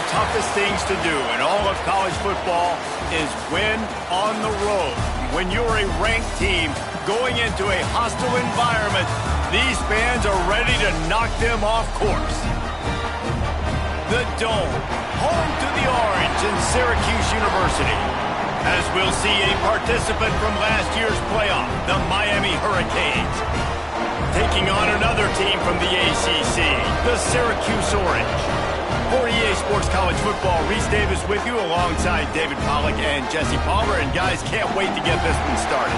toughest things to do in all of college football is win on the road. When you're a ranked team going into a hostile environment, these fans are ready to knock them off course. The Dome, home to the Orange in Syracuse University. As we'll see a participant from last year's playoff, the Miami Hurricanes, taking on another team from the ACC, the Syracuse Orange. For EA Sports College Football, Reese Davis with you alongside David Pollack and Jesse Palmer. And guys, can't wait to get this one started.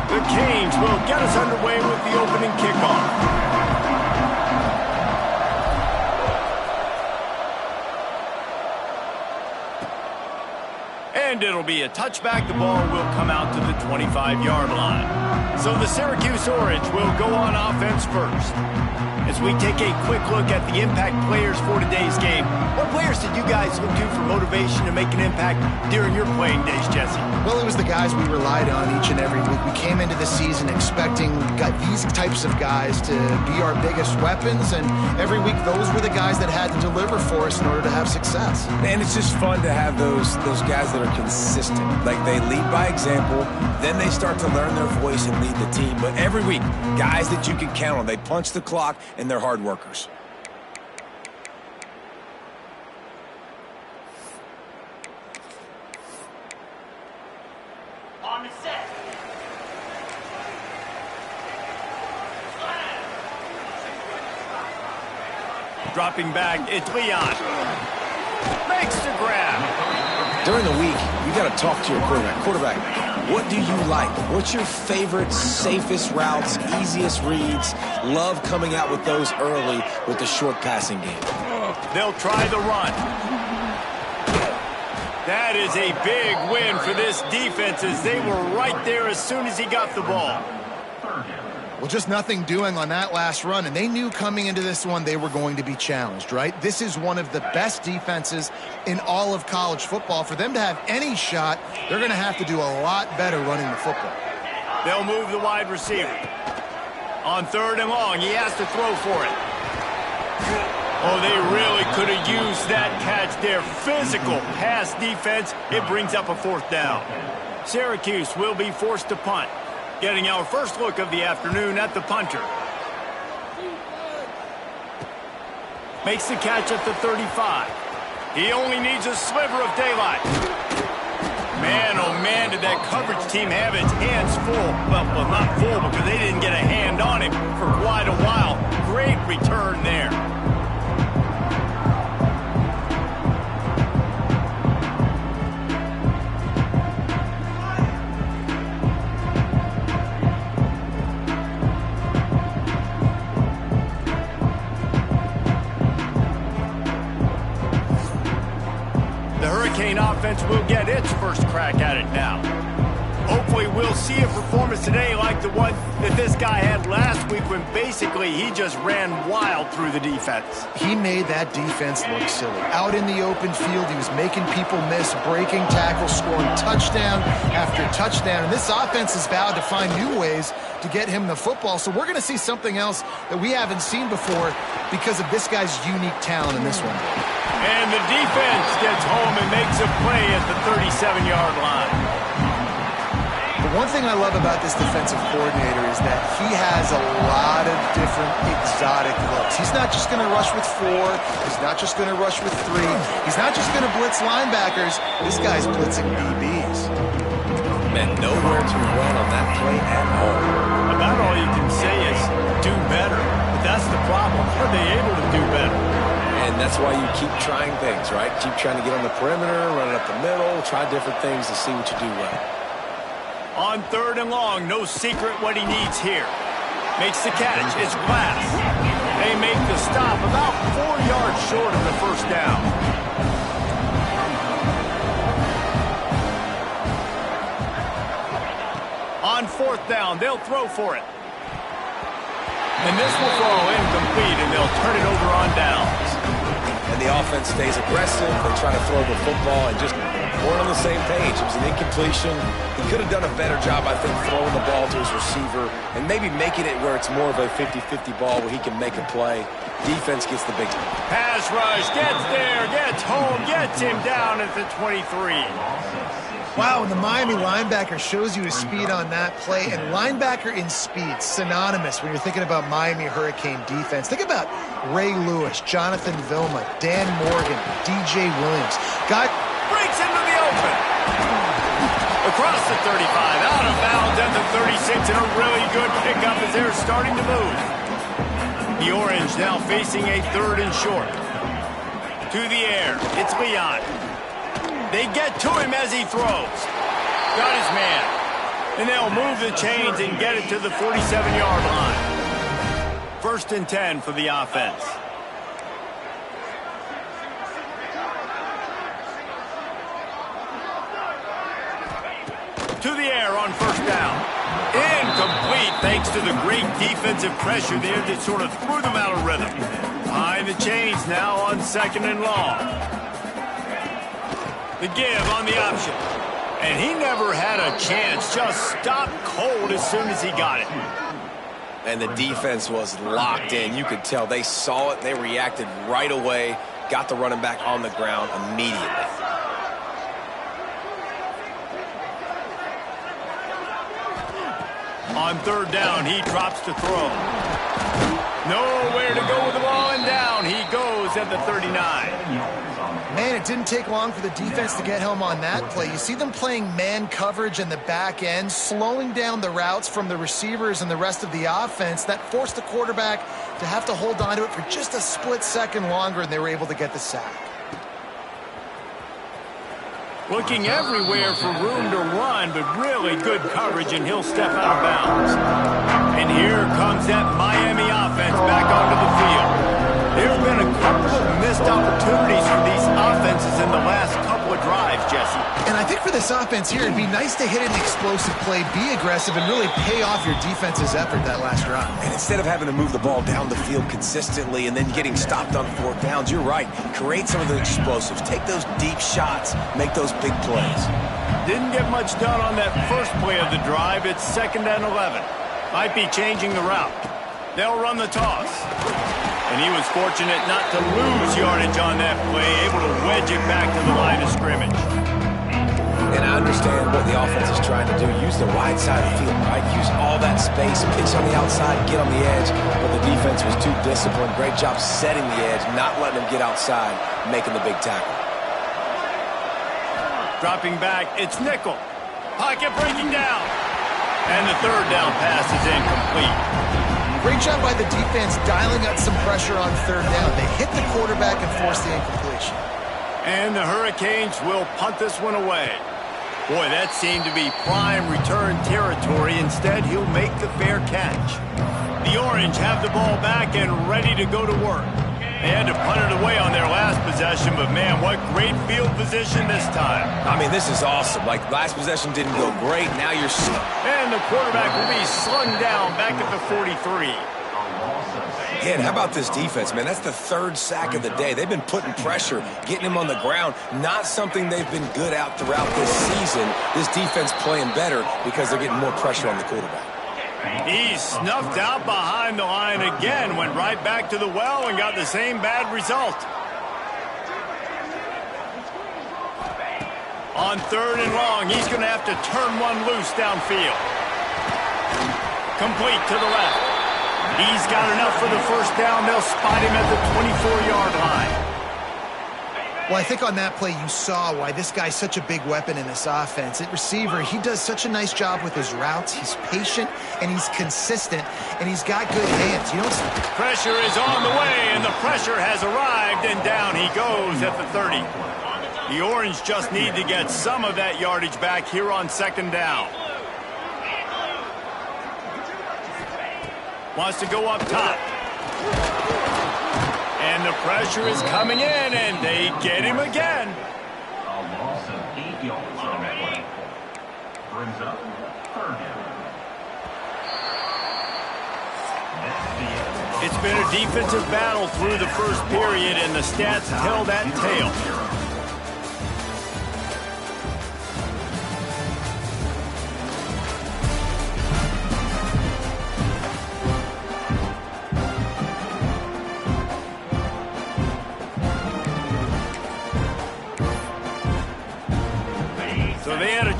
The Canes will get us underway with the opening kickoff. And it'll be a touchback. The ball will come out to the 25-yard line. So the Syracuse Orange will go on offense first. As we take a quick look at the impact players for today's game, what players did you guys look to for motivation to make an impact during your playing days, Jesse? Well, it was the guys we relied on each and every week. We came into the season expecting these types of guys to be our biggest weapons, and every week those were the guys that had to deliver for us in order to have success. And it's just fun to have those guys that are consistent. Like, they lead by example, then they start to learn their voice and lead the team. But every week, guys that you can count on. They punch the clock, and they're hard workers. On the set. Dropping back, it's Leon. Makes the grab. During the week, you got to talk to your quarterback. What do you like? What's your favorite, safest routes, easiest reads? Love coming out with those early with the short passing game. They'll try the run. That is a big win for this defense as they were right there as soon as he got the ball. Well, just nothing doing on that last run, and they knew coming into this one they were going to be challenged, right? This is one of the best defenses in all of college football. For them to have any shot, they're going to have to do a lot better running the football. They'll move the wide receiver. On 3rd and long, he has to throw for it. Oh, they really could have used that catch there. Physical pass defense. It brings up a 4th down. Syracuse will be forced to punt. Getting our first look of the afternoon at the punter. Makes the catch at the 35. He only needs a sliver of daylight. Man, oh man, did that coverage team have its hands full. Well, not full because they didn't get a hand on him for quite a while. Great return there. Offense will get its first crack at it now. Hopefully we'll see a performance today like the one that this guy had last week when basically he just ran wild through the defense. He made that defense look silly. Out in the open field, he was making people miss, breaking tackles, scoring touchdown after touchdown. And this offense has vowed to find new ways to get him the football. So we're going to see something else that we haven't seen before because of this guy's unique talent in this one. And the defense gets home and makes a play at the 37-yard line. The one thing I love about this defensive coordinator is that he has a lot of different exotic looks. He's not just going to rush with 4. He's not just going to rush with 3. He's not just going to blitz linebackers. This guy's blitzing DBs. Man, nowhere to run on that play at all. About all you can say is do better. But that's the problem. Are they able to do better? And that's why you keep trying things, right? Keep trying to get on the perimeter, run it up the middle, try different things to see what you do well. On 3rd and long, no secret what he needs here. Makes the catch. It's Glass. They make the stop about 4 yards short of the first down. On 4th down, they'll throw for it. And this will fall incomplete, and they'll turn it over on downs. And the offense stays aggressive. They try to throw the football and just weren't on the same page. It was an incompletion. He could have done a better job, I think, throwing the ball to his receiver and maybe making it where it's more of a 50-50 ball where he can make a play. Defense gets the big one. Pass rush, gets there, gets home, gets him down at the 23. Wow, and the Miami linebacker shows you his speed on that play. And linebacker in speed, synonymous when you're thinking about Miami Hurricane defense. Think about Ray Lewis, Jonathan Vilma, Dan Morgan, DJ Williams. Breaks into the open. Across the 35, out of bounds at the 36, and a really good pickup as they're starting to move. The Orange now facing a 3rd and short. To the air, it's Leon. They get to him as he throws. Got his man. And they'll move the chains and get it to the 47-yard line. 1st and 10 for the offense. To the air on 1st down. Incomplete thanks to the great defensive pressure there that sort of threw them out of rhythm. Behind the chains now on 2nd and long. The give on the option. And he never had a chance. Just stopped cold as soon as he got it. And the defense was locked in. You could tell they saw it. They reacted right away. Got the running back on the ground immediately. On 3rd down, he drops to throw. Nowhere to go with the ball, and down he goes at the 39. Man, it didn't take long for the defense to get home on that play. You see them playing man coverage in the back end, slowing down the routes from the receivers and the rest of the offense. That forced the quarterback to have to hold on to it for just a split second longer, and they were able to get the sack. Looking everywhere for room to run, but really good coverage, and he'll step out of bounds. And here comes that Miami offense back onto the field. There have been a couple of missed opportunities for these offenses in the last couple of drives, Jesse. And I think for this offense here, it'd be nice to hit an explosive play, be aggressive, and really pay off your defense's effort that last drive. And instead of having to move the ball down the field consistently and then getting stopped on 4th downs, you're right. Create some of the explosives. Take those deep shots. Make those big plays. Didn't get much done on that first play of the drive. It's 2nd and 11. Might be changing the route. They'll run the toss. And he was fortunate not to lose yardage on that play, able to wedge it back to the line of scrimmage. And I understand what the offense is trying to do. Use the wide side of the field, right? Use all that space, pitch on the outside, get on the edge. But the defense was too disciplined. Great job setting the edge, not letting them get outside, making the big tackle. Dropping back, it's nickel. Pocket breaking down. And the 3rd down pass is incomplete. Great job by the defense dialing up some pressure on 3rd down. They hit the quarterback and forced the incompletion. And the Hurricanes will punt this one away. Boy, that seemed to be prime return territory. Instead, he'll make the fair catch. The Orange have the ball back and ready to go to work. They had to punt it away on their last possession, but man, what great field position this time. I mean, this is awesome. Like, last possession didn't go great. Now you're... And the quarterback will be slung down back at the 43. Yeah, and how about this defense, man? That's the 3rd sack of the day. They've been putting pressure, getting him on the ground. Not something they've been good at throughout this season. This defense playing better because they're getting more pressure on the quarterback. He snuffed out behind the line again, went right back to the well and got the same bad result. On 3rd and long, he's going to have to turn one loose downfield. Complete to the left. He's got enough for the 1st down. They'll spot him at the 24-yard line. Well, I think on that play you saw why this guy's such a big weapon in this offense. At receiver, he does such a nice job with his routes. He's patient, and he's consistent, and he's got good hands. You don't... Pressure is on the way, and the pressure has arrived, and down he goes at the 30. The Orange just need to get some of that yardage back here on 2nd down. Wants to go up top. And the pressure is coming in, and they get him again. A loss of 8 yards on that play. Brings up 3rd down. It's been a defensive battle through the first period, and the stats tell that tale.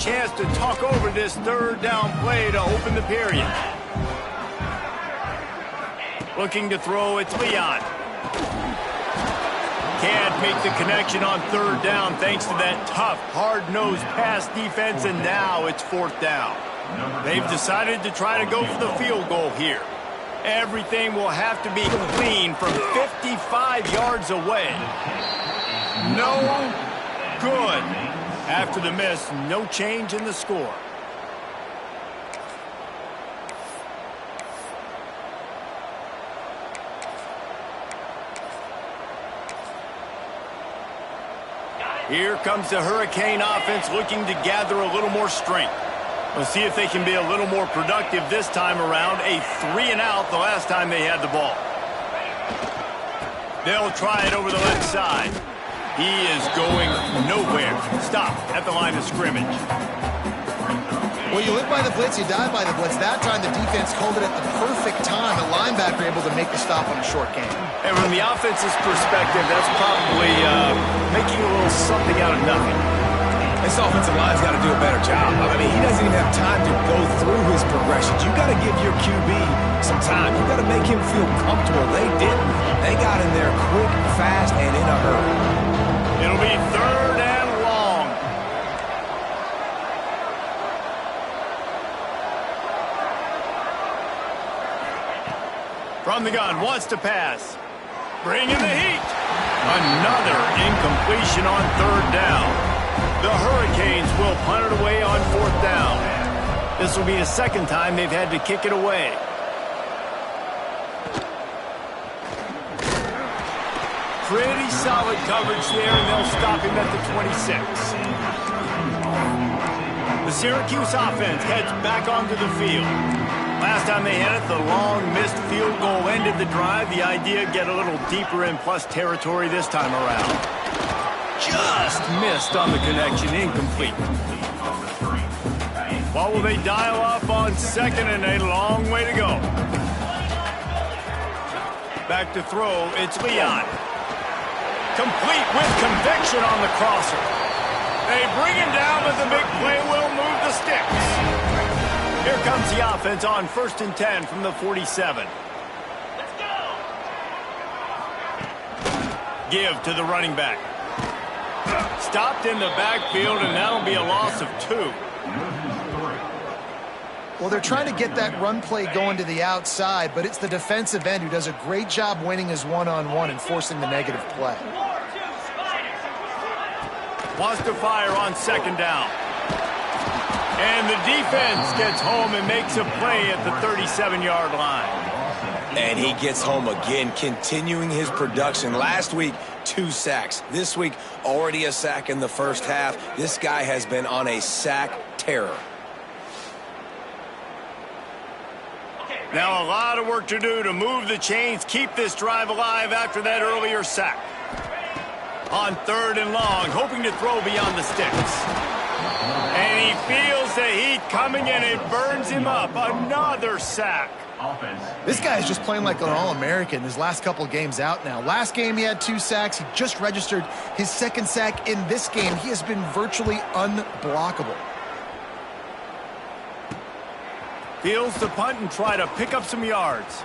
chance to talk over this third down play to open the period. Looking to throw, it's Leon. Can't make the connection on third down thanks to that tough, hard-nosed pass defense, and now it's fourth down. They've decided to try to go for the field goal here. Everything will have to be clean from 55 yards away. No good. After the miss, no change in the score. Here comes the Hurricane offense looking to gather a little more strength. We'll see if they can be a little more productive this time around. A 3-and-out the last time they had the ball. They'll try it over the left side. He is going nowhere. Stop at the line of scrimmage. Well, you live by the blitz, you die by the blitz. That time the defense called it at the perfect time. The linebacker able to make the stop on a short game. And from the offense's perspective, that's probably making a little something out of nothing. This offensive line's got to do a better job. I mean, he doesn't even have time to go through his progressions. You got to give your QB some time. You got to make him feel comfortable. They didn't. They got in there quick, fast, and in a hurry. It'll be third and long. From the gun, wants to pass. Bringing the heat. Another incompletion on third down. The Hurricanes will punt it away on fourth down. This will be the second time they've had to kick it away. Pretty solid coverage there, and they'll stop him at the 26. The Syracuse offense heads back onto the field. Last time they had it, the long missed field goal ended the drive. The idea, get a little deeper in plus territory this time around. Just missed on the connection, incomplete. What will they dial up on second, and a long way to go. Back to throw, it's Leon. Complete with conviction on the crosser. They bring him down, but the big play will move the sticks. Here comes the offense on 1st and 10 from the 47. Let's go. Give to the running back. Stopped in the backfield, and that'll be a loss of 2. Well, they're trying to get that run play going to the outside, but it's the defensive end who does a great job winning his one-on-one and forcing the negative play. Wants to fire on second down. And the defense gets home and makes a play at the 37-yard line. And he gets home again, continuing his production. Last week, 2 sacks. This week, already a sack in the first half. This guy has been on a sack terror. Now a lot of work to do to move the chains, keep this drive alive after that earlier sack. On 3rd and long, hoping to throw beyond the sticks. And he feels the heat coming in. It burns him up. Another sack. This guy is just playing like an All-American his last couple games out now. Last game he had 2 sacks. He just registered his 2nd sack in this game. He has been virtually unblockable. Feels the punt and try to pick up some yards.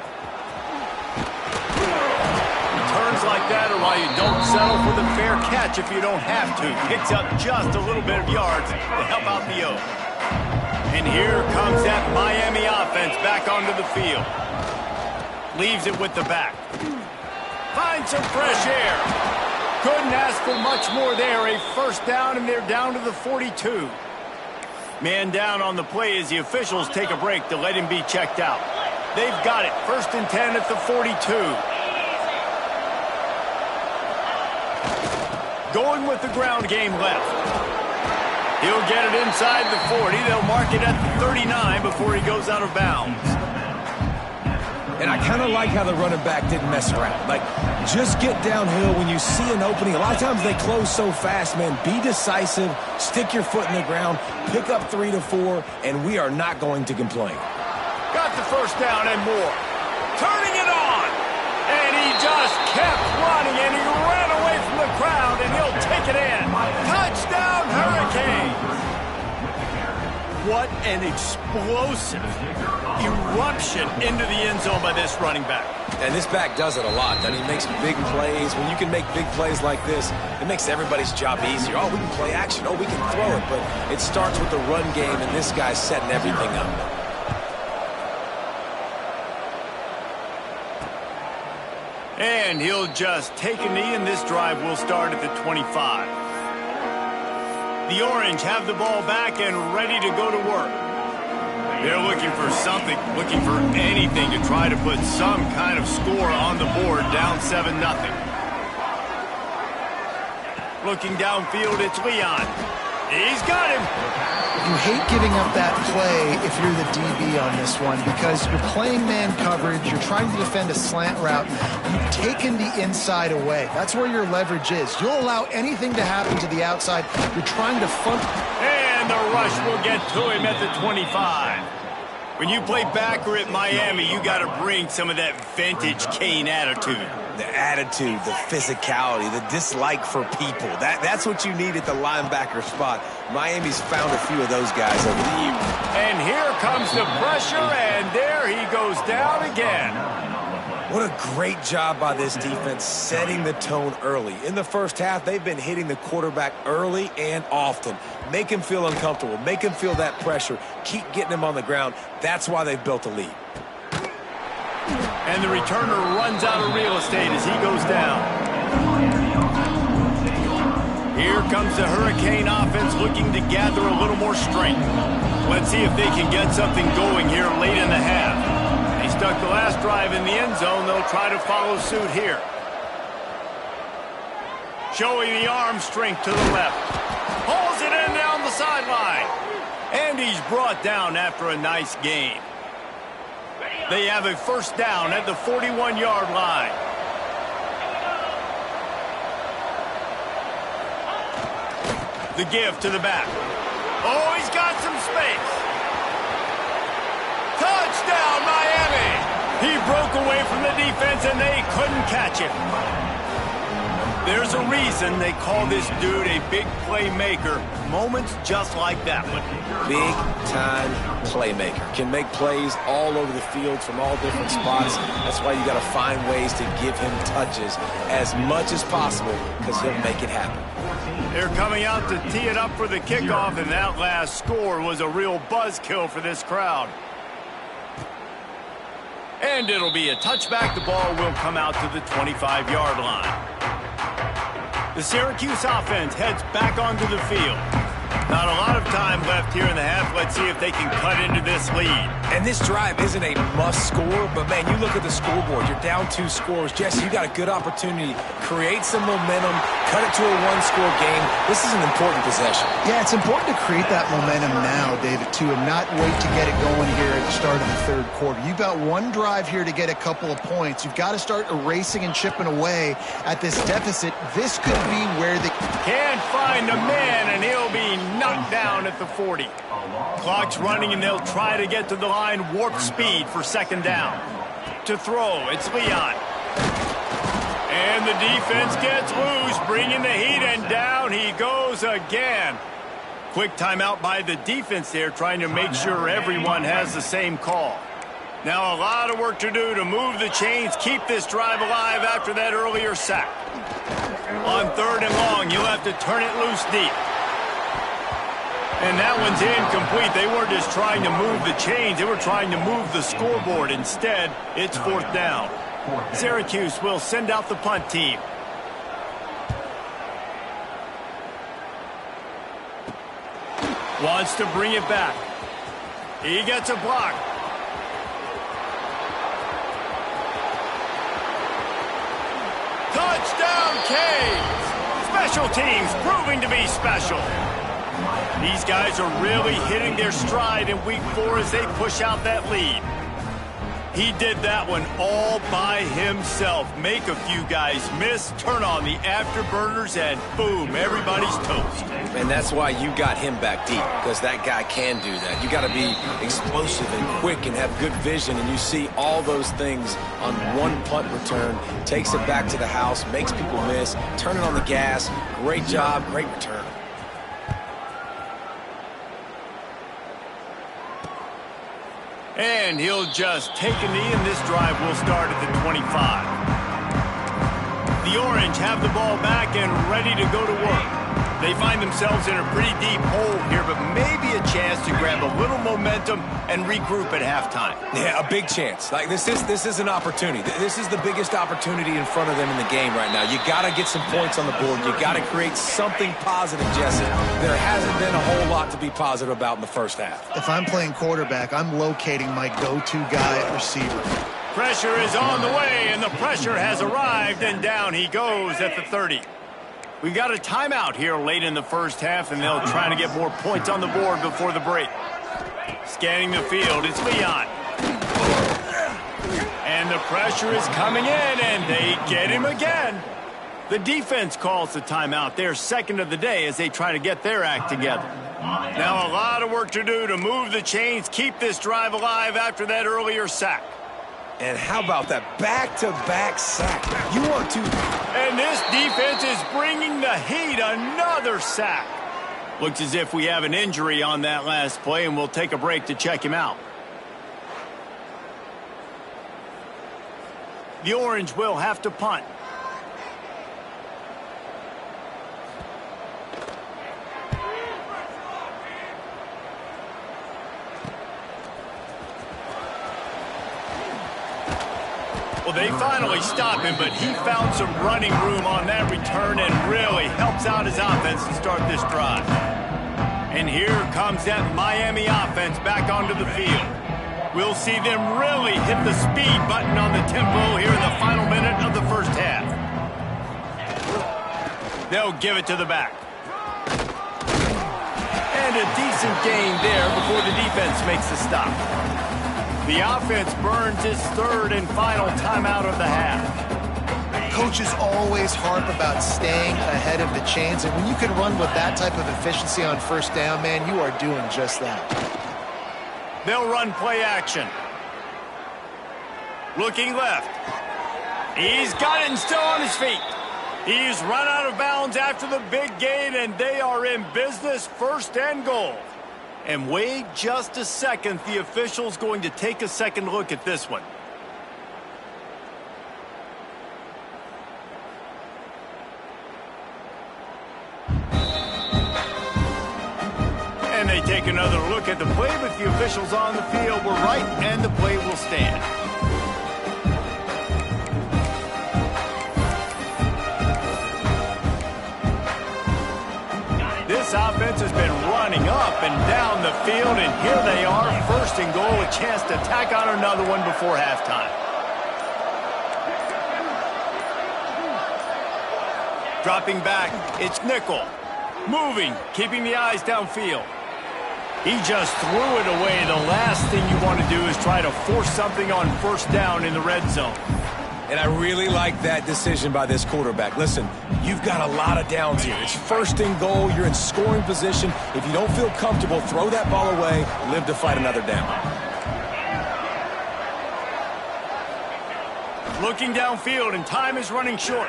Turns like that are why you don't settle for the fair catch if you don't have to. Picks up just a little bit of yards to help out the O. And here comes that Miami offense back onto the field. Leaves it with the back. Finds some fresh air. Couldn't ask for much more there. A first down, and they're down to the 42. Man down on the play as the officials take a break to let him be checked out. They've got it. 1st and 10 at the 42. Going with the ground game left. He'll get it inside the 40. They'll mark it at the 39 before he goes out of bounds. And I kind of like how the running back didn't mess around. Like, just get downhill when you see an opening. A lot of times they close so fast, man. Be decisive, stick your foot in the ground, pick up 3 to 4, and we are not going to complain. Got the first down and more. Turning it on. And he just kept running, and he ran away from the crowd, and he'll take it in. Touchdown, Hurricanes. What an explosive eruption into the end zone by this running back. And this back does it a lot. He makes big plays. When you can make big plays like this, it makes everybody's job easier. Oh, we can play action. Oh, we can throw it. But it starts with the run game, and this guy's setting everything up. And he'll just take a knee, and this drive will start at the 25. The Orange have the ball back and ready to go to work. They're looking for something, looking for anything to try to put some kind of score on the board, down 7-0. Looking downfield, it's Leon. He's got him. You hate giving up that play if you're the DB on this one because you're playing man coverage, you're trying to defend a slant route, you've taken the inside away. That's where your leverage is. You'll allow anything to happen to the outside. You're trying to fund. And the rush will get to him at the 25. When you play backer at Miami, you got to bring some of that vintage Kane attitude. The attitude, the physicality, the dislike for people. That's what you need at the linebacker spot. Miami's found a few of those guys over the years. And here comes the pressure, and there he goes down again. What a great job by this defense setting the tone early. In the first half, they've been hitting the quarterback early and often. Make him feel uncomfortable. Make him feel that pressure. Keep getting him on the ground. That's why they've built a lead. And the returner runs out of real estate as he goes down. Here comes the Hurricane offense looking to gather a little more strength. Let's see if they can get something going here late in the half. They stuck the last drive in the end zone. They'll try to follow suit here. Showing the arm strength to the left. Pulls it in down the sideline. And he's brought down after a nice gain. They have a first down at the 41-yard line. The give to the back. Oh, he's got some space. Touchdown, Miami! He broke away from the defense, and they couldn't catch him. There's a reason they call this dude a big playmaker. Moments just like that one. Big-time playmaker. Can make plays all over the field from all different spots. That's why you got to find ways to give him touches as much as possible because he'll make it happen. They're coming out to tee it up for the kickoff, and that last score was a real buzzkill for this crowd. And it'll be a touchback. The ball will come out to the 25-yard line. The Syracuse offense heads back onto the field. Not a lot of time left here in the half. Let's see if they can cut into this lead. And this drive isn't a must score, but man, you look at the scoreboard. You're down 2 scores. Jesse, you got a good opportunity. Create some momentum. Cut it to a 1-score game. This is an important possession. Yeah, it's important to create that momentum now, David, too, and not wait to get it going here at the start of the third quarter. You've got one drive here to get a couple of points. You've got to start erasing and chipping away at this deficit. This could be where they can't find a man, and he'll be knocked down at the 40. Clock's running, and they'll try to get to the line warp speed for second down. To throw, it's Leon. And the defense gets loose, bringing the heat, and down he goes again. Quick timeout by the defense there, trying to make sure everyone has the same call. Now a lot of work to do to move the chains, keep this drive alive after that earlier sack. On 3rd and long, you'll have to turn it loose deep. And that one's incomplete. They weren't just trying to move the chains. They were trying to move the scoreboard. Instead, it's 4th down. Syracuse will send out the punt team. Wants to bring it back. He gets a block. Touchdown, Canes! Special teams proving to be special. These guys are really hitting their stride in week 4 as they push out that lead. He did that one all by himself. Make a few guys miss, turn on the afterburners, and boom, everybody's toast. And that's why you got him back deep, because that guy can do that. You got to be explosive and quick and have good vision, and you see all those things on one punt return. Takes it back to the house, makes people miss, turning on the gas. Great job, great return. And he'll just take a knee, and this drive will start at the 25. The Orange have the ball back and ready to go to work. They find themselves in a pretty deep hole here, but maybe a chance to grab a little momentum and regroup at halftime. Yeah, a big chance. Like this is an opportunity. This is the biggest opportunity in front of them in the game right now. You got to get some points on the board. You got to create something positive, Jesse. There hasn't been a whole lot to be positive about in the first half. If I'm playing quarterback, I'm locating my go-to guy at receiver. Pressure is on the way, and the pressure has arrived, and down he goes at the 30. We've got a timeout here late in the first half, and they'll try to get more points on the board before the break. Scanning the field, it's Leon. And the pressure is coming in, and they get him again. The defense calls the timeout, their second of the day, as they try to get their act together. Now a lot of work to do to move the chains, keep this drive alive after that earlier sack. And how about that back-to-back sack? You want to... And this defense is bringing the heat. Another sack. Looks as if we have an injury on that last play, and we'll take a break to check him out. The Orange will have to punt. Well, they finally stop him, but he found some running room on that return and really helps out his offense to start this drive. And here comes that Miami offense back onto the field. We'll see them really hit the speed button on the tempo here in the final minute of the first half. They'll give it to the back. And a decent gain there before the defense makes the stop. The offense burns its third and final timeout of the half. Coaches always harp about staying ahead of the chains, and when you can run with that type of efficiency on first down, man, you are doing just that. They'll run play action. Looking left. He's got it and still on his feet. He's run out of bounds after the big gain, and they are in business, first and goal. And wait just a second, the official's going to take a second look at this one. And they take another look at the play, but the officials on the field were right, and the play will stand. This offense has been running up and down the field, and here they are, first and goal, a chance to tack on another one before halftime. Dropping back, it's nickel. Moving, keeping the eyes downfield. He just threw it away. The last thing you want to do is try to force something on first down in the red zone. And I really like that decision by this quarterback. Listen, you've got a lot of downs here. It's first and goal. You're in scoring position. If you don't feel comfortable, throw that ball away. Live to fight another down. Looking downfield, and time is running short.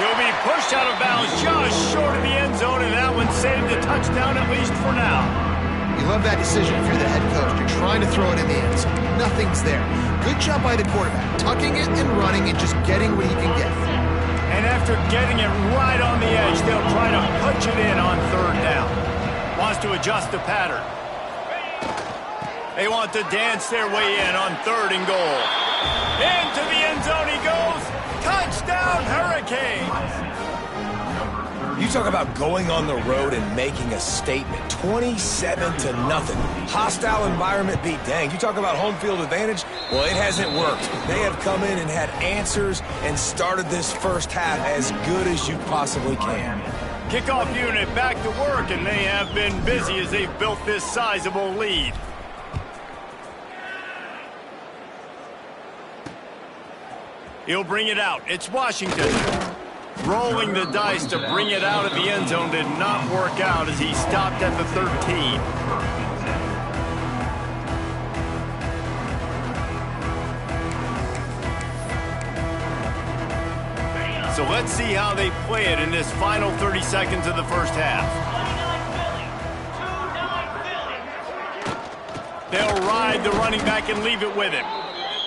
He'll be pushed out of bounds just short of the end zone, and that one saved the touchdown, at least for now. You love that decision if you're the head coach. You're trying to throw it in the end zone. Nothing's there. Good job by the quarterback, tucking it and running and just getting what he can get. And after getting it right on the edge, they'll try to punch it in on third down. Wants to adjust the pattern. They want to dance their way in on third and goal. Into the end zone he goes. Touchdown, Hurricanes! You talk about going on the road and making a statement. 27-0. Hostile environment be danged. You talk about home field advantage? Well, it hasn't worked. They have come in and had answers and started this first half as good as you possibly can. Kickoff unit back to work, and they have been busy as they've built this sizable lead. He'll bring it out. It's Washington. Rolling the dice to bring it out of the end zone did not work out as he stopped at the 13. So let's see how they play it in this final 30 seconds of the first half. They'll ride the running back and leave it with him.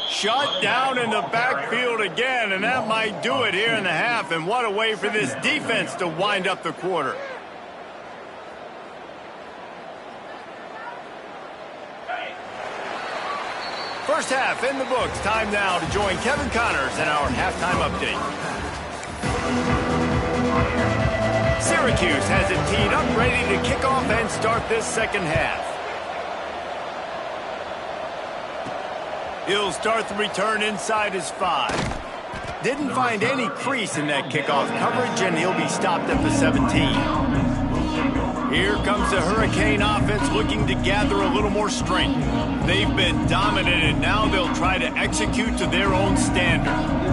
Shut down in the backfield again, and that might do it here in the half. And what a way for this defense to wind up the quarter. First half in the books. Time now to join Kevin Connors in our halftime update. Syracuse has it teed up, ready to kick off and start this second half. He'll start the return inside his 5. Didn't find any crease in that kickoff coverage, and he'll be stopped at the 17. Here comes the Hurricane offense looking to gather a little more strength. They've been dominant, and now they'll try to execute to their own standard.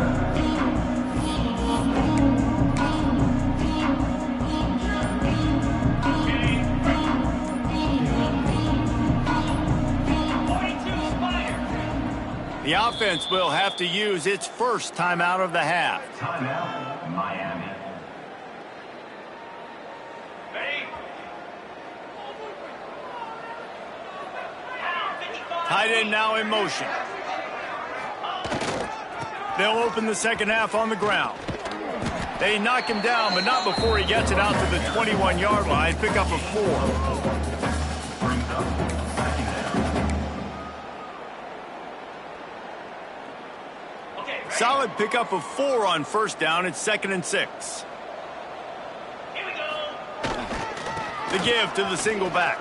The offense will have to use its first timeout of the half. Timeout, Miami. Tight end now in motion. They'll open the second half on the ground. They knock him down, but not before he gets it out to the 21-yard line. Pick up a 4. Solid pickup of 4 on first down. It's 2nd and 6. Here we go. The give to the single back.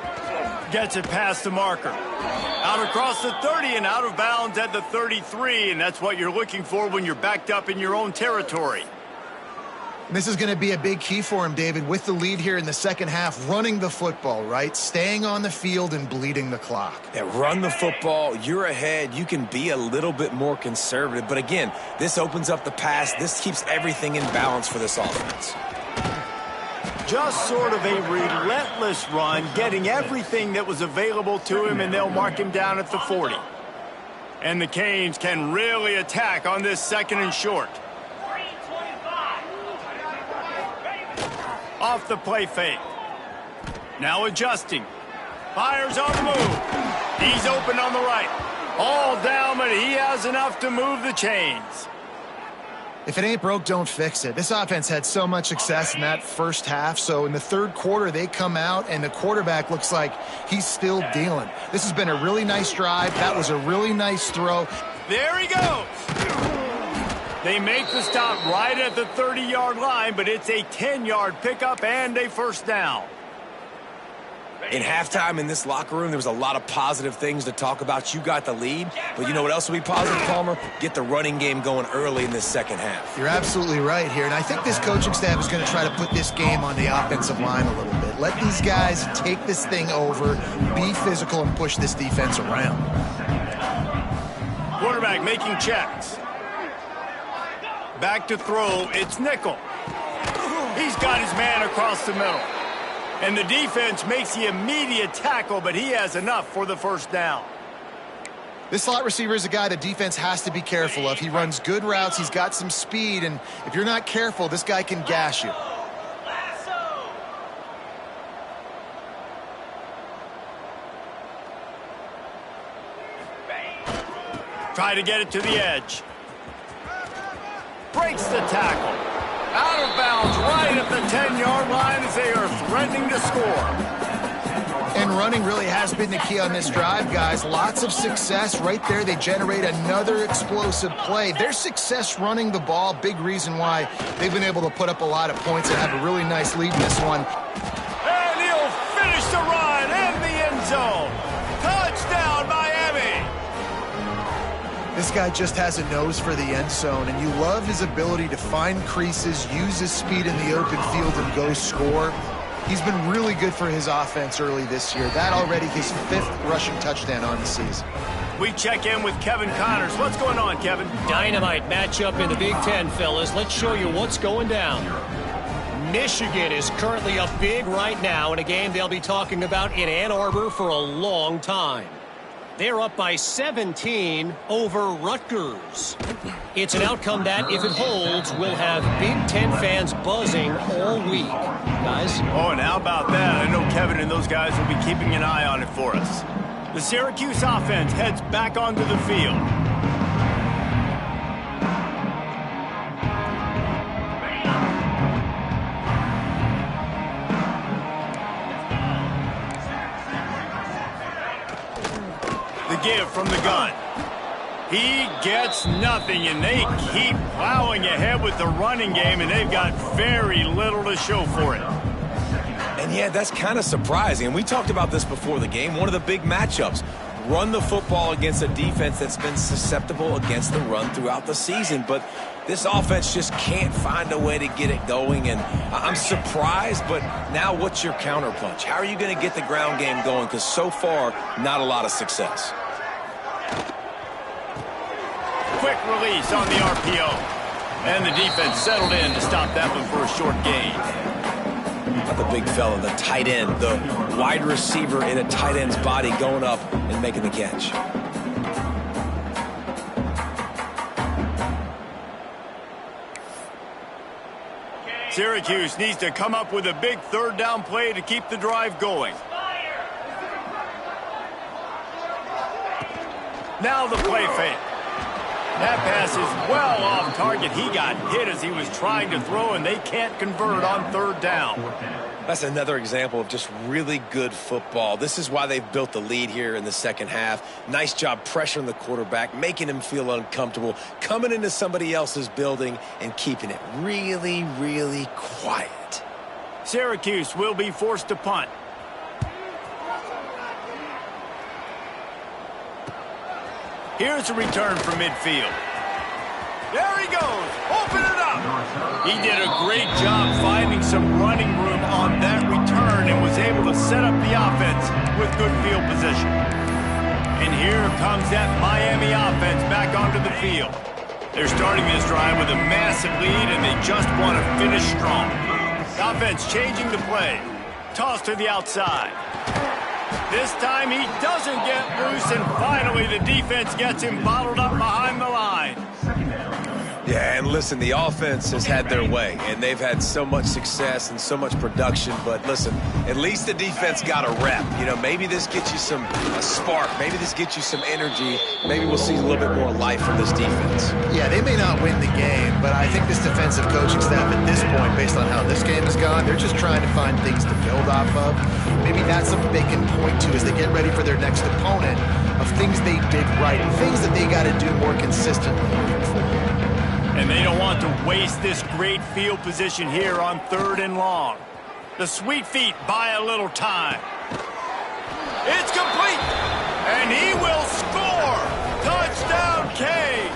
Gets it past the marker. Out across the 30 and out of bounds at the 33. And that's what you're looking for when you're backed up in your own territory. This is going to be a big key for him, David, with the lead here in the second half, running the football, right? Staying on the field and bleeding the clock. Yeah, run the football. You're ahead. You can be a little bit more conservative. But again, this opens up the pass. This keeps everything in balance for this offense. Just sort of a relentless run, getting everything that was available to him, and they'll mark him down at the 40. And the Canes can really attack on this 2nd and short. Off the play fake. Now adjusting. Fires on the move. He's open on the right. All down, but he has enough to move the chains. If it ain't broke, don't fix it. This offense had so much success in that first half, so in the third quarter, they come out, and the quarterback looks like he's still dealing. This has been a really nice drive. That was a really nice throw. There he goes. They make the stop right at the 30-yard line, but it's a 10-yard pickup and a first down. In halftime in this locker room, there was a lot of positive things to talk about. You got the lead, but you know what else will be positive, Palmer? Get the running game going early in this second half. You're absolutely right here, and I think this coaching staff is going to try to put this game on the offensive line a little bit. Let these guys take this thing over, be physical, and push this defense around. Quarterback making checks. Back to throw, it's nickel. He's got his man across the middle. And the defense makes the immediate tackle, but he has enough for the first down. This slot receiver is a guy the defense has to be careful of. He runs good routes, he's got some speed, and if you're not careful, this guy can gash you. Try to get it to the edge. Breaks the tackle. Out of bounds right at the 10-yard line as they are threatening to score. And running really has been the key on this drive, guys. Lots of success right there. They generate another explosive play. Their success running the ball, big reason why they've been able to put up a lot of points and have a really nice lead in this one. And he'll finish the run in the end zone. Touchdown, Miami. This guy just has a nose for the end zone, and you love his ability to find creases, use his speed in the open field, and go score. He's been really good for his offense early this year. That already his 5th rushing touchdown on the season. We check in with Kevin Connors. What's going on, Kevin? Dynamite matchup in the Big Ten, fellas. Let's show you what's going down. Michigan is currently up big right now in a game they'll be talking about in Ann Arbor for a long time. They're up by 17 over Rutgers. It's an outcome that, if it holds, will have Big Ten fans buzzing all week. Guys? Oh, and how about that? I know Kevin and those guys will be keeping an eye on it for us. The Syracuse offense heads back onto the field. The give from the gun. He gets nothing, and they keep plowing ahead with the running game, and they've got very little to show for it. And yeah, that's kind of surprising. And we talked about this before the game. One of the big matchups. Run the football against a defense that's been susceptible against the run throughout the season. But this offense just can't find a way to get it going. And I'm surprised, but now what's your counterpunch? How are you going to get the ground game going? Because so far, not a lot of success. Quick release on the RPO. And the defense settled in to stop that one for a short gain. The big fella, the tight end, the wide receiver in a tight end's body going up and making the catch. Syracuse needs to come up with a big third down play to keep the drive going. Now the play fake. That pass is well off target. He got hit as he was trying to throw, and they can't convert on third down. That's another example of just really good football. This is why they've built the lead here in the second half. Nice job pressuring the quarterback, making him feel uncomfortable, coming into somebody else's building and keeping it really, really quiet. Syracuse will be forced to punt. Here's a return from midfield. There he goes. Open it up. He did a great job finding some running room on that return and was able to set up the offense with good field position. And here comes that Miami offense back onto the field. They're starting this drive with a massive lead, and they just want to finish strong. Offense changing the play. Toss to the outside. This time he doesn't get loose, and finally the defense gets him bottled up behind the line. Yeah, and listen, the offense has had their way, and they've had so much success and so much production. But listen, at least the defense got a rep. You know, maybe this gets you a spark. Maybe this gets you some energy. Maybe we'll see a little bit more life from this defense. Yeah, they may not win the game, but I think this defensive coaching staff at this point, based on how this game has gone, they're just trying to find things to build off of. Maybe that's something they can point to as they get ready for their next opponent, of things they did right, things that they got to do more consistently moving forward. And they don't want to waste this great field position here on 3rd and long. The sweet feet buy a little time. It's complete, and he will score. Touchdown, Canes.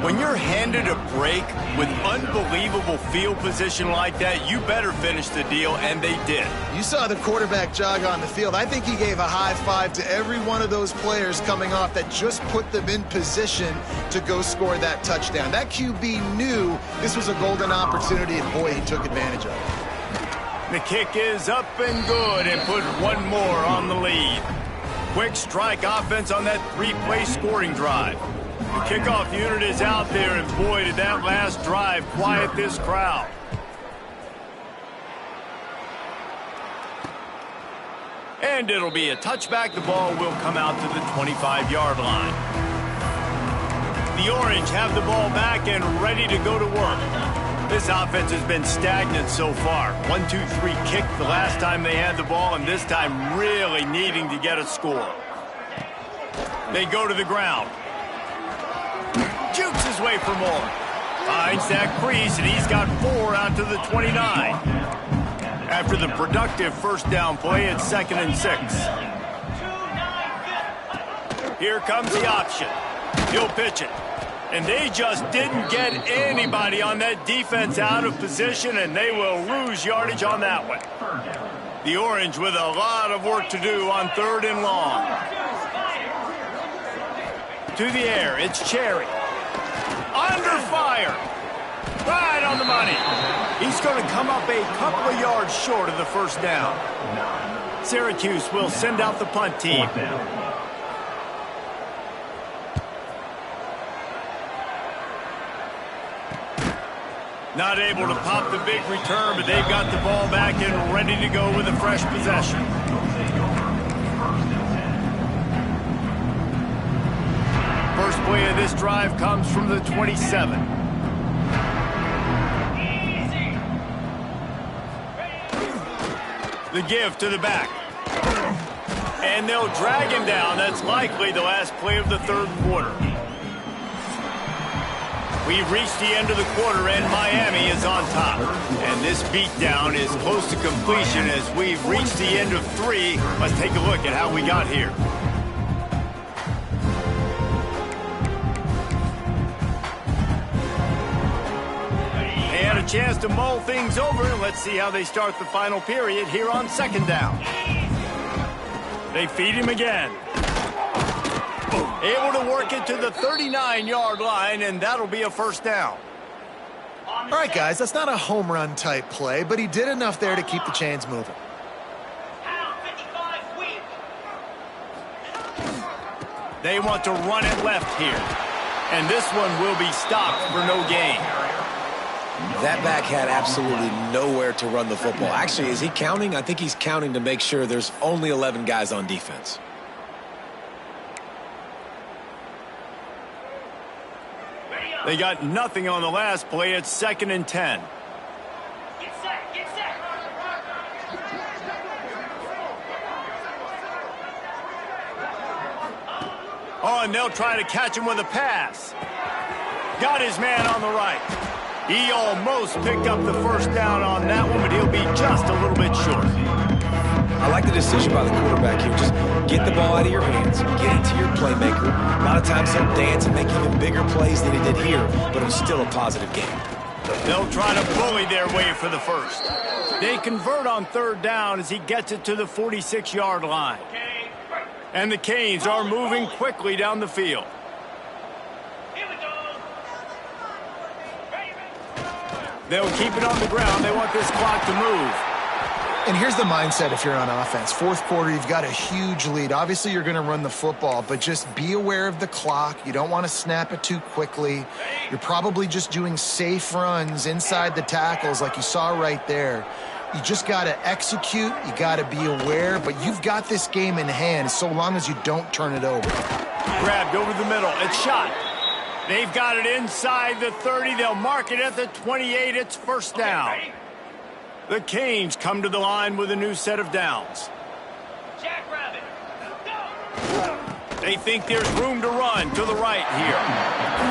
When you're handed a break with unbelievable field position like that, you better finish the deal, and they did. You saw the quarterback jog on the field. I think he gave a high five to every one of those players coming off that just put them in position to go score that touchdown. That QB knew this was a golden opportunity, and boy, he took advantage of it. The kick is up and good, and put one more on the lead. Quick strike offense on that 3-play scoring drive. The kickoff unit is out there, and boy, did that last drive quiet this crowd. And it'll be a touchback. The ball will come out to the 25-yard line. The Orange have the ball back and ready to go to work. This offense has been stagnant so far. 1-2-3 kick the last time they had the ball, and this time really needing to get a score. They go to the ground. Jukes his way for more. Finds that crease, and he's got 4 out to the 29. After the productive first down play, it's 2nd and 6. Here comes the option. He'll pitch it. And they just didn't get anybody on that defense out of position, and they will lose yardage on that one. The Orange with a lot of work to do on 3rd and long. To the air, it's Cherry. Under fire. Right on the money. He's going to come up a couple of yards short of the first down. Syracuse will send out the punt team. Not able to pop the big return, but they've got the ball back and ready to go with a fresh possession. play of this drive comes from the 27. The give to the back. And they'll drag him down. That's likely the last play of the third quarter. We've reached the end of the quarter, and Miami is on top. And this beatdown is close to completion as we've reached the end of 3. Let's take a look at how we got here. They had a chance to mull things over. Let's see how they start the final period here on second down. They feed him again. Able to work it to the 39-yard line, and that'll be a first down. All right, guys, that's not a home run type play, but he did enough there to keep the chains moving. They want to run it left here, and this one will be stopped for no gain. That back had absolutely nowhere to run the football. Actually, is he counting? I think he's counting to make sure there's only 11 guys on defense. They got nothing on the last play. It's 2nd and 10. Get set, get set. Oh, and they'll try to catch him with a pass. Got his man on the right. He almost picked up the first down on that one, but he'll be just a little bit short. I like the decision by the quarterback here. Just get the ball out of your hands. Get it to your playmaker. A lot of times he'll dance and make even bigger plays than he did here, but it's still a positive game. They'll try to bully their way for the first. They convert on third down as he gets it to the 46-yard line. And the Canes are moving quickly down the field. They'll keep it on the ground. They want this clock to move. And here's the mindset if you're on offense. Fourth quarter, you've got a huge lead. Obviously, you're going to run the football, but just be aware of the clock. You don't want to snap it too quickly. You're probably just doing safe runs inside the tackles like you saw right there. You just got to execute. You got to be aware, but you've got this game in hand so long as you don't turn it over. Grabbed over the middle. It's shot. They've got it inside the 30. They'll mark it at the 28. It's first down. The Canes come to the line with a new set of downs. Jackrabbit, go! They think there's room to run to the right here.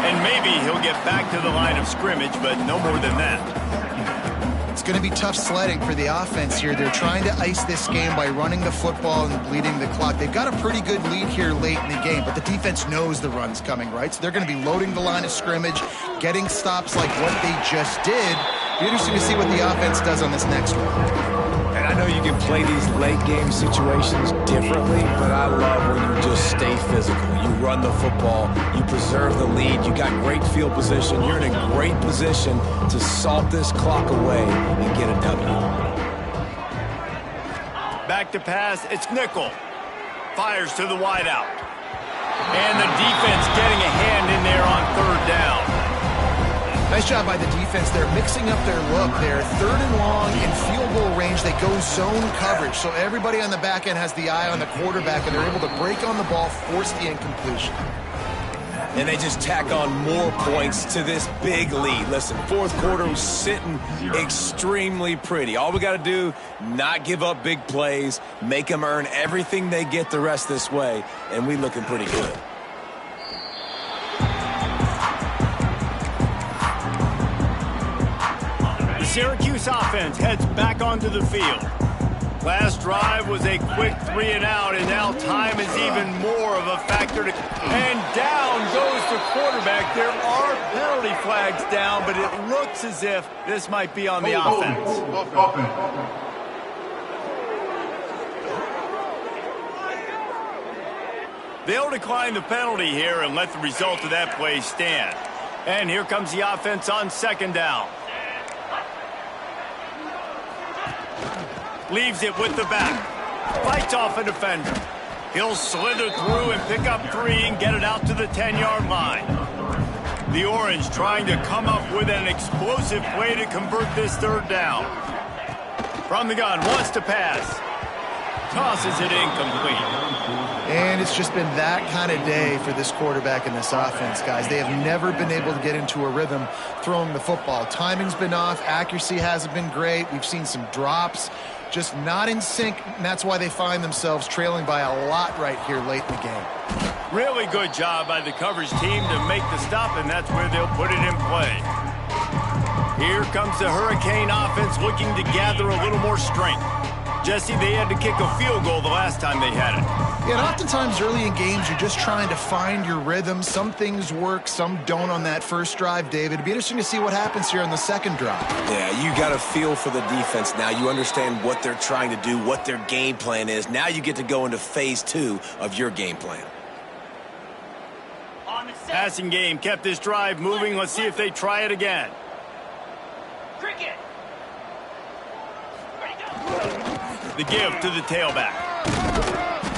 And maybe he'll get back to the line of scrimmage, but no more than that. It's going to be tough sledding for the offense here. They're trying to ice this game by running the football and bleeding the clock. They've got a pretty good lead here late in the game, but the defense knows the run's coming, right? So they're going to be loading the line of scrimmage, getting stops like what they just did. Be interesting to see what the offense does on this next one. And I know you can play these late game situations differently, but I love when you just stay physical. You run the football, you preserve the lead, you got great field position, you're in a great position to salt this clock away and get a W. Back to pass, it's nickel. Fires to the wideout. And the defense getting a hand in there on third down. Nice job by the defense. They're mixing up their look there. Third and long in field goal range. They go zone coverage. So everybody on the back end has the eye on the quarterback, and they're able to break on the ball, force the incompletion. And they just tack on more points to this big lead. Listen, fourth quarter was sitting extremely pretty. All we got to do, not give up big plays, make them earn everything they get the rest this way, and we looking pretty good. Syracuse offense heads back onto the field. Last drive was a quick 3-and-out, and now time is even more of a factor. And down goes the quarterback. There are penalty flags down, but it looks as if this might be on the offense. They'll decline the penalty here and let the result of that play stand. And here comes the offense on second down. Leaves it with the back. Fights off a defender. He'll slither through and pick up 3 and get it out to the 10-yard line. The Orange trying to come up with an explosive play to convert this third down. From the gun, wants to pass. Tosses it incomplete. And it's just been that kind of day for this quarterback and this offense, guys. They have never been able to get into a rhythm throwing the football. Timing's been off. Accuracy hasn't been great. We've seen some drops. Just not in sync, and that's why they find themselves trailing by a lot right here late in the game. Really good job by the coverage team to make the stop, and that's where they'll put it in play. Here comes the Hurricane offense looking to gather a little more strength. Jesse, they had to kick a field goal the last time they had it. Yeah, and oftentimes early in games, you're just trying to find your rhythm. Some things work, some don't on that first drive, David. It'd be interesting to see what happens here on the second drive. Yeah, you got a feel for the defense now. You understand what they're trying to do, what their game plan is. Now you get to go into phase 2 of your game plan. Passing game kept this drive moving. Let's see if they try it again. Cricket. The give to the tailback.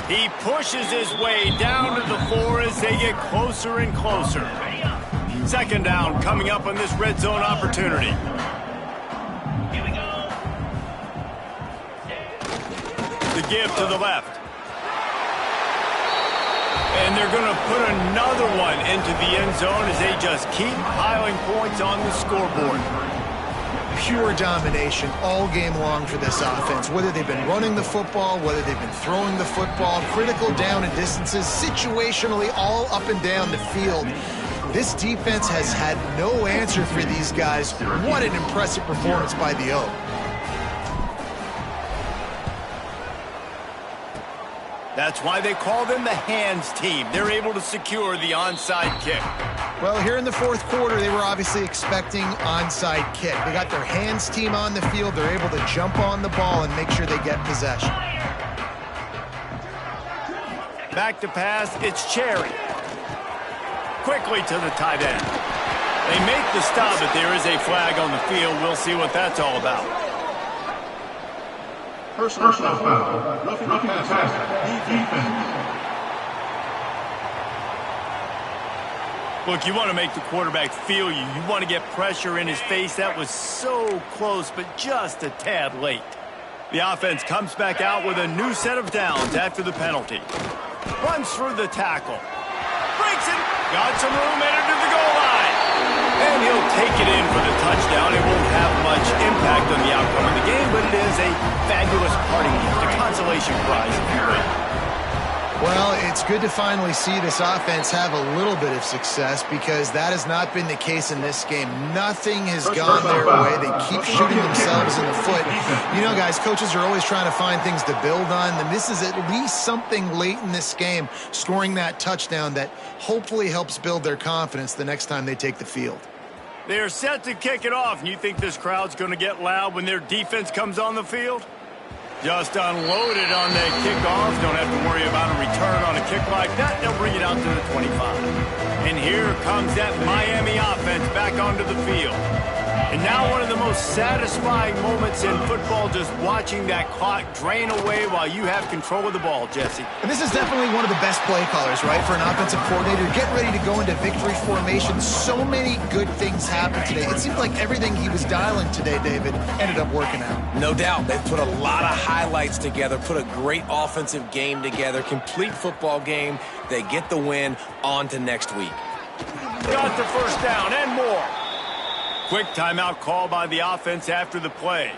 He pushes his way down to the 4 as they get closer and closer. Second down coming up on this red zone opportunity. Here we go. The give to the left. And they're going to put another one into the end zone as they just keep piling points on the scoreboard. Pure domination all game long for this offense. Whether they've been running the football, whether they've been throwing the football, critical down and distances, situationally all up and down the field. This defense has had no answer for these guys. What an impressive performance by the O. That's why they call them the hands team. They're able to secure the onside kick. Well, here in the fourth quarter, they were obviously expecting onside kick. They got their hands team on the field. They're able to jump on the ball and make sure they get possession. Back to pass, it's Cherry. Quickly to the tight end. They make the stop, but there is a flag on the field. We'll see what that's all about. Personal foul. Roughing the passer. Defense. Look, you want to make the quarterback feel you. You want to get pressure in his face. That was so close, but just a tad late. The offense comes back out with a new set of downs after the penalty. Runs through the tackle. Breaks it. Got some room headed to the goal line. And he'll take it in for the touchdown. It won't have much impact on the outcome of the game, but it is a fabulous parting gift, a consolation prize, if you will. Well, it's good to finally see this offense have a little bit of success because that has not been the case in this game. Nothing has gone their way. They keep shooting themselves in the foot. You know, guys, coaches are always trying to find things to build on, and this is at least something late in this game, scoring that touchdown that hopefully helps build their confidence the next time they take the field. They're set to kick it off, and you think this crowd's going to get loud when their defense comes on the field? Just unloaded on that kickoff. Don't have to worry about a return on a kick like that. They'll bring it out to the 25. And here comes that Miami offense back onto the field. And now one of the most satisfying moments in football, just watching that clock drain away while you have control of the ball, Jesse. And this is definitely one of the best play callers, right, for an offensive coordinator. Get ready to go into victory formation. So many good things happened today. It seemed like everything he was dialing today, David, ended up working out. No doubt. They put a lot of highlights together, put a great offensive game together, complete football game. They get the win. On to next week. Got the first down and more. Quick timeout call by the offense after the play.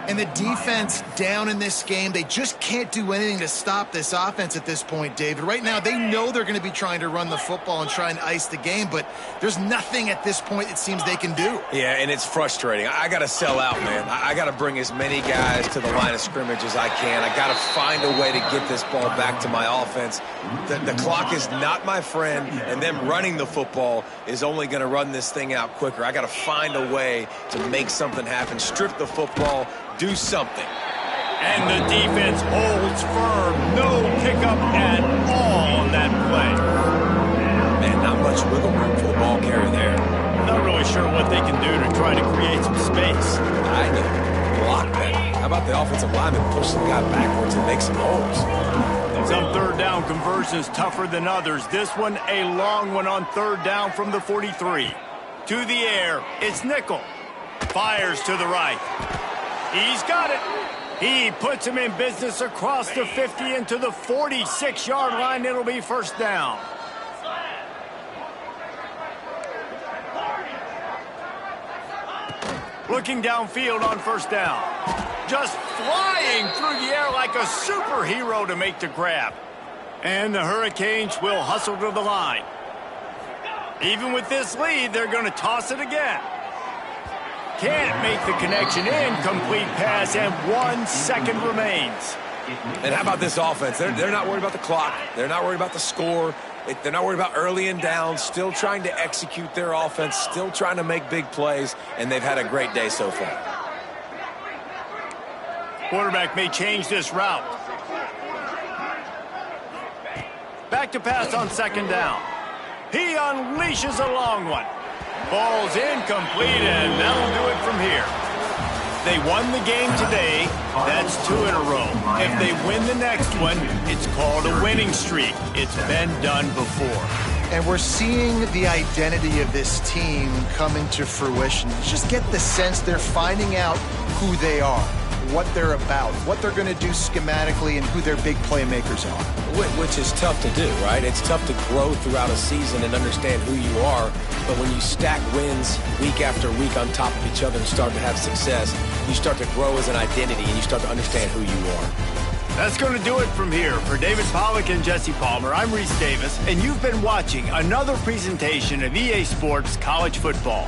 And the defense down in this game, they just can't do anything to stop this offense at this point, David. Right now, they know they're going to be trying to run the football and try and ice the game, but there's nothing at this point it seems they can do. Yeah, and it's frustrating. I got to sell out, man. I got to bring as many guys to the line of scrimmage as I can. I got to find a way to get this ball back to my offense. The clock is not my friend, and them running the football is only going to run this thing out quicker. I got to find a way to make something happen, strip the football, do something. And the defense holds firm. No pickup at all on that play. Man, not much wiggle room for the ball carrier there. Not really sure what they can do to try to create some space. I know. Block better. How about the offensive lineman push the guy backwards and make some holes? Some third down conversions tougher than others. This one, a long one on third down from the 43. To the air, it's Nickel. Fires to the right. He's got it. He puts him in business across the 50 into the 46-yard line. It'll be first down. Looking downfield on first down. Just flying through the air like a superhero to make the grab. And the Hurricanes will hustle to the line. Even with this lead, they're going to toss it again. Can't make the connection. Incomplete pass, and 1 second remains. And how about this offense? They're not worried about the clock. They're not worried about the score. They're not worried about early and down. Still trying to execute their offense. Still trying to make big plays. And they've had a great day so far. Quarterback may change this route. Back to pass on second down. He unleashes a long one. Ball's incomplete, and that'll do it from here. They won the game today. That's 2 in a row. If they win the next one, it's called a winning streak. It's been done before. And we're seeing the identity of this team come into fruition. Just get the sense they're finding out who they are, what they're about, what they're going to do schematically, and who their big playmakers are. Which is tough to do, right? It's tough to grow throughout a season and understand who you are. But when you stack wins week after week on top of each other and start to have success, you start to grow as an identity and you start to understand who you are. That's going to do it from here. For David Pollack and Jesse Palmer, I'm Reese Davis, and you've been watching another presentation of EA Sports College Football.